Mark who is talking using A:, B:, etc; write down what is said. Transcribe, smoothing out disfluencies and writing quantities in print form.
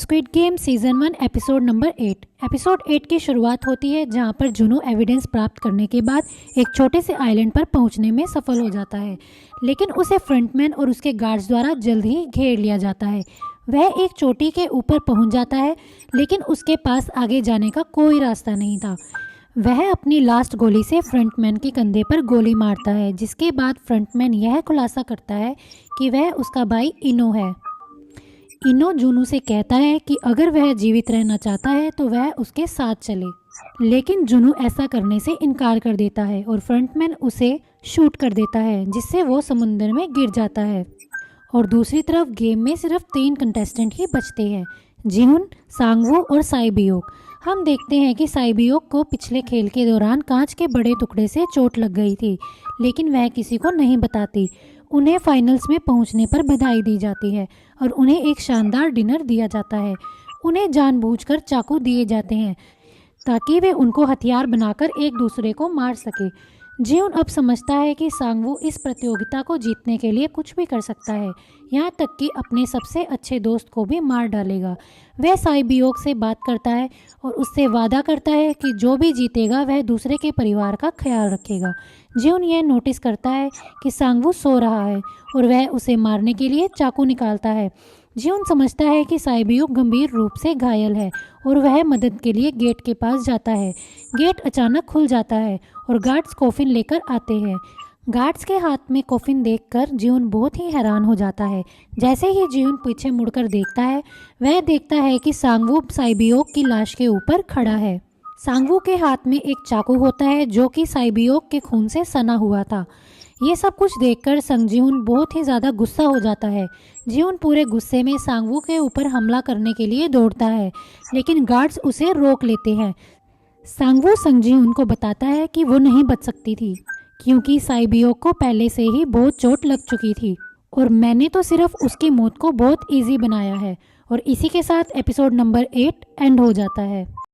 A: Squid game season 1 episode number 8। Episode 8 की शुरुआत होती है जहां पर जुनो एविडेंस प्राप्त करने के बाद एक छोटे से आइलैंड पर पहुंचने में सफल हो जाता है, लेकिन उसे फ्रंटमैन और उसके गार्ड्स द्वारा जल्द ही घेर लिया जाता है। वह एक चोटी के ऊपर पहुंच जाता है, लेकिन उसके पास आगे जाने का कोई रास्ता नहीं था। वह अपनी लास्ट गोली से फ्रंटमैन के कंधे पर गोली मारता है, जिसके बाद फ्रंटमैन यह खुलासा करता है कि वह उसका भाई इनो है। इनो जुनू से कहता है कि अगर वह जीवित रहना चाहता है तो वह उसके साथ चले, लेकिन जुनू ऐसा करने से इनकार कर देता है और फ्रंटमैन उसे शूट कर देता है, जिससे वो समुद्र में गिर जाता है। और दूसरी तरफ गेम में सिर्फ 3 कंटेस्टेंट ही बचते हैं, जिहुन, सांगवू और साइबियोक। हम देखते हैं कि साइबियोक को पिछले खेल के दौरान कांच के बड़े टुकड़े से चोट लग गई थी, लेकिन वह किसी को नहीं बताती। उन्हें फाइनल्स में पहुंचने पर बधाई दी जाती है और उन्हें एक शानदार डिनर दिया जाता है। उन्हें जानबूझकर चाकू दिए जाते हैं ताकि वे उनको हथियार बनाकर एक दूसरे को मार सके। जिहुन अब समझता है कि सांगवू इस प्रतियोगिता को जीतने के लिए कुछ भी कर सकता है, यहाँ तक कि अपने सबसे अच्छे दोस्त को भी मार डालेगा। वह साइबियोक से बात करता है और उससे वादा करता है कि जो भी जीतेगा वह दूसरे के परिवार का ख्याल रखेगा। जिहुन यह नोटिस करता है कि सांगवू सो रहा है और वह उसे मारने के लिए चाकू निकालता है। जिहुन समझता है कि साइबियोक गंभीर रूप से घायल है और वह मदद के लिए गेट के पास जाता है। गेट अचानक खुल जाता है और गार्ड्स कॉफिन लेकर आते हैं। गार्ड्स के हाथ में कॉफिन देखकर जिहुन बहुत ही हैरान हो जाता है। जैसे ही जिहुन पीछे मुड़कर देखता है, वह देखता है कि सांगवू साइबियोक की लाश के ऊपर खड़ा है। सांगवू के हाथ में एक चाकू होता है जो कि साइबियोक के खून से सना हुआ था। ये सब कुछ देखकर संगजिहुन बहुत ही ज़्यादा गुस्सा हो जाता है। जिहुन पूरे गुस्से में सांगवू के ऊपर हमला करने के लिए दौड़ता है, लेकिन गार्ड्स उसे रोक लेते हैं। सांगवू संगजिहुन को बताता है कि वो नहीं बच सकती थी, क्योंकि साइबियोक को पहले से ही बहुत चोट लग चुकी थी और मैंने तो सिर्फ उसकी मौत को बहुत ईजी बनाया है। और इसी के साथ एपिसोड नंबर 8 एंड हो जाता है।